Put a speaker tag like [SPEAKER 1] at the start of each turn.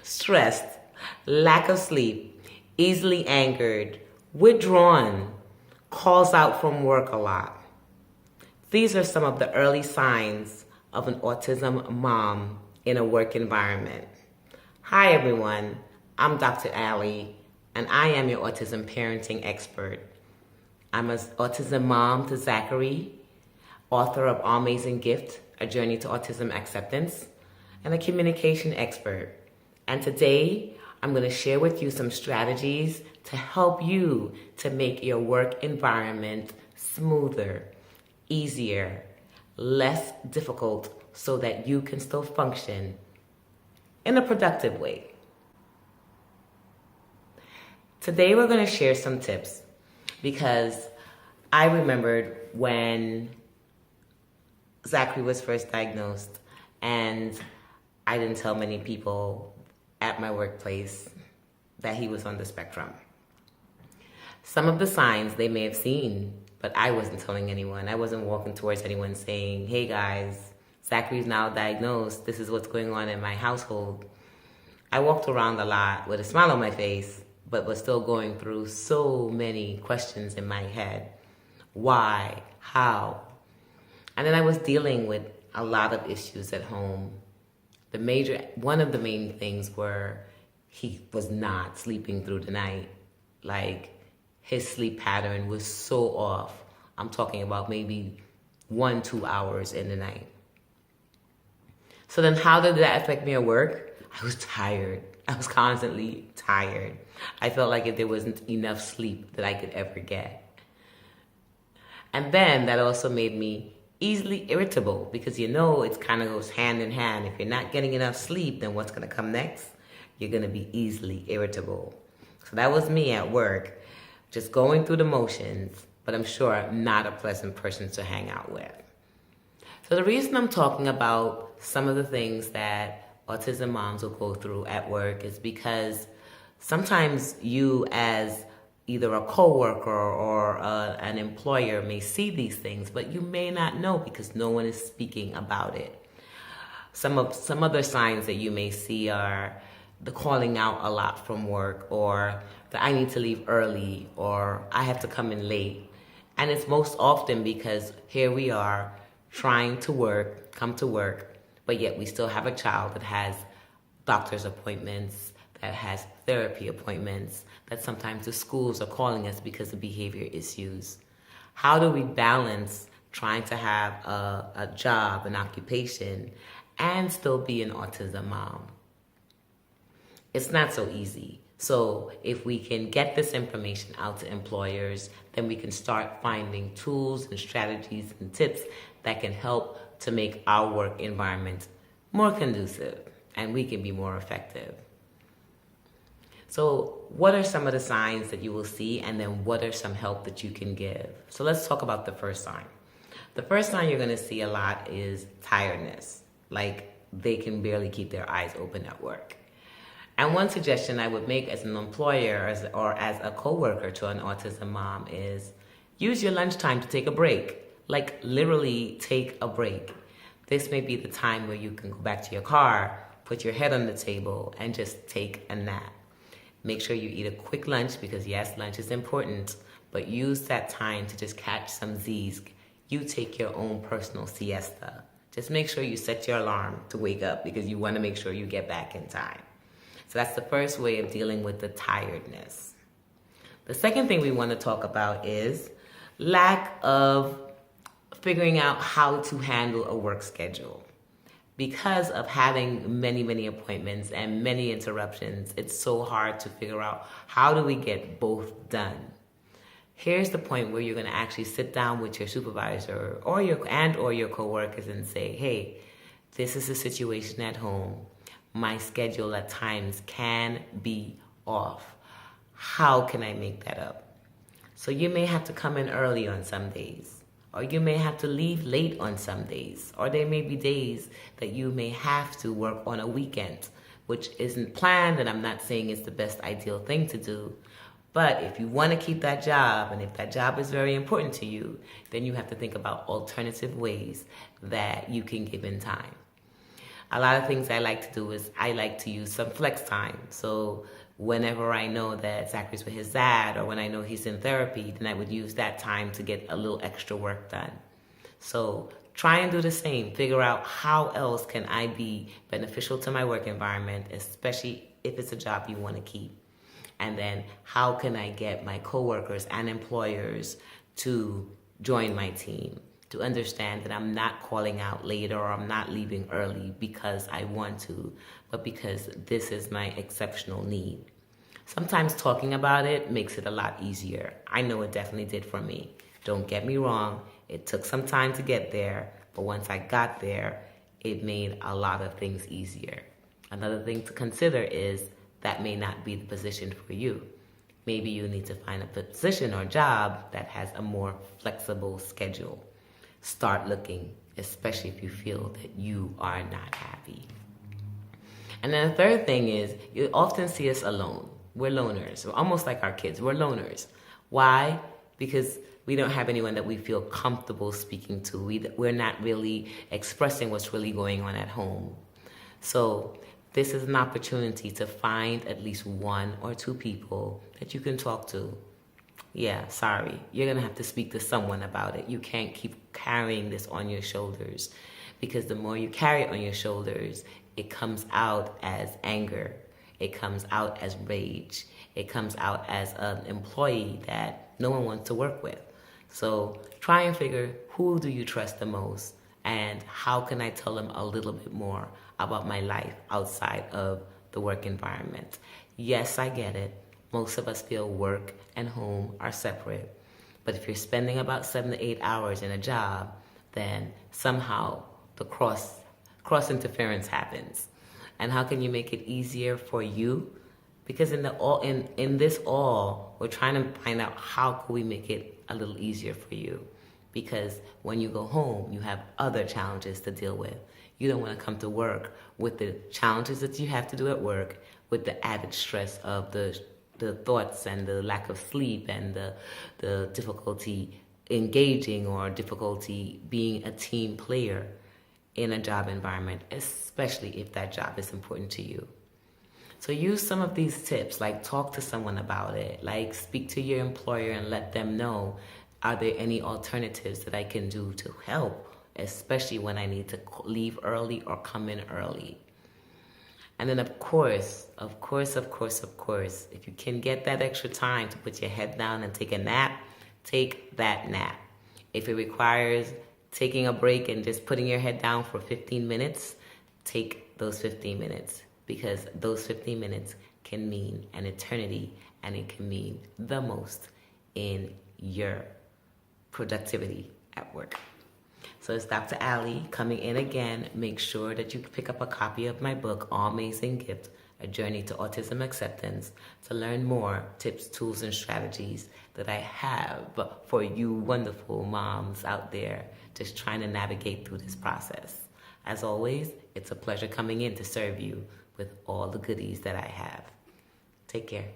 [SPEAKER 1] stressed, lack of sleep, easily angered, withdrawn, calls out from work a lot. These are some of the early signs of an autism mom in a work environment. Hi everyone, I'm Dr. Ali, and I am your autism parenting expert. I'm an autism mom to Zachary, author of Amazing Gift, A Journey to Autism Acceptance, and a communication expert. And today, I'm going to share with you some strategies to help you to make your work environment smoother, easier, less difficult, so that you can still function in a productive way. Today, we're going to share some tips because I remembered when Zachary was first diagnosed and I didn't tell many people at my workplace that he was on the spectrum. Some of the signs they may have seen, but I wasn't telling anyone. I wasn't walking towards anyone saying, hey guys, Zachary's now diagnosed. This is what's going on in my household. I walked around a lot with a smile on my face, but was still going through so many questions in my head. Why? How? And then I was dealing with a lot of issues at home. One of the main things were he was not sleeping through the night. Like, his sleep pattern was so off. I'm talking about maybe 1-2 hours in the night. So then how did that affect me at work? I was tired. I was constantly tired. I felt like if there wasn't enough sleep that I could ever get. And then that also made me easily irritable because it kind of goes hand in hand. If you're not getting enough sleep, then what's going to come next? You're going to be easily irritable. So that was me at work, just going through the motions, but I'm sure not a pleasant person to hang out with. So the reason I'm talking about some of the things that autism moms will go through at work is because sometimes you as either a coworker or an employer may see these things, but you may not know because no one is speaking about it. Some other signs that you may see are the calling out a lot from work, or that I need to leave early, or I have to come in late. And it's most often because here we are trying to come to work, but yet we still have a child that has doctor's appointments, that has therapy appointments, that sometimes the schools are calling us because of behavior issues. How do we balance trying to have a job, an occupation, and still be an autism mom? It's not so easy. So if we can get this information out to employers, then we can start finding tools and strategies and tips that can help to make our work environment more conducive and we can be more effective. So what are some of the signs that you will see, and then what are some help that you can give? So let's talk about the first sign. The first sign you're going to see a lot is tiredness, like they can barely keep their eyes open at work. And one suggestion I would make as an employer or as a coworker to an autism mom is use your lunchtime to take a break, like literally take a break. This may be the time where you can go back to your car, put your head on the table, and just take a nap. Make sure you eat a quick lunch because yes, lunch is important, but use that time to just catch some Z's. You take your own personal siesta. Just make sure you set your alarm to wake up because you want to make sure you get back in time. So that's the first way of dealing with the tiredness. The second thing we want to talk about is lack of figuring out how to handle a work schedule. Because of having many appointments and many interruptions, it's so hard to figure out how do we get both done. Here's the point where you're going to actually sit down with your supervisor or your coworkers and say, hey, this is a situation at home. My schedule at times can be off. How can I make that up? So you may have to come in early on some days, or you may have to leave late on some days, or there may be days that you may have to work on a weekend, which isn't planned, and I'm not saying it's the best ideal thing to do. But if you want to keep that job, and if that job is very important to you, then you have to think about alternative ways that you can give in time. a lot of things I like to do is I like to use some flex time. So whenever I know that Zachary's with his dad, or when I know he's in therapy, then I would use that time to get a little extra work done. So try and do the same. Figure out how else can I be beneficial to my work environment, especially if it's a job you want to keep. And then how can I get my coworkers and employers to join my team, to understand that I'm not calling out later or I'm not leaving early because I want to, but because this is my exceptional need. Sometimes talking about it makes it a lot easier. I know it definitely did for me. Don't get me wrong, it took some time to get there, but once I got there, it made a lot of things easier. Another thing to consider is that may not be the position for you. Maybe you need to find a position or job that has a more flexible schedule. Start looking, especially if you feel that you are not happy. And then the third thing is, you often see us alone. We're loners. We're almost like our kids. We're loners. Why? Because we don't have anyone that we feel comfortable speaking to. We're not really expressing what's really going on at home. So this is an opportunity to find at least one or two people that you can talk to. Yeah, sorry. You're going to have to speak to someone about it. You can't keep carrying this on your shoulders, because the more you carry it on your shoulders, it comes out as anger. It comes out as rage. It comes out as an employee that no one wants to work with. So try and figure, who do you trust the most, and how can I tell them a little bit more about my life outside of the work environment. Yes, I get it. Most of us feel work and home are separate. But if you're spending about 7 to 8 hours in a job, then somehow the cross interference happens. And how can you make it easier for you? Because in this all, we're trying to find out how can we make it a little easier for you. Because when you go home, you have other challenges to deal with. You don't want to come to work with the challenges that you have to do at work, with the added stress of the thoughts and the lack of sleep and the difficulty engaging or difficulty being a team player in a job environment, especially if that job is important to you. So use some of these tips, like talk to someone about it, like speak to your employer and let them know, are there any alternatives that I can do to help, especially when I need to leave early or come in early. And then of course, if you can get that extra time to put your head down and take a nap, take that nap. If it requires taking a break and just putting your head down for 15 minutes, take those 15 minutes, because those 15 minutes can mean an eternity, and it can mean the most in your productivity at work. So it's Dr. Ali coming in again. Make sure that you pick up a copy of my book, Amazing Gift, A Journey to Autism Acceptance, to learn more tips, tools, and strategies that I have for you wonderful moms out there just trying to navigate through this process. As always, it's a pleasure coming in to serve you with all the goodies that I have. Take care.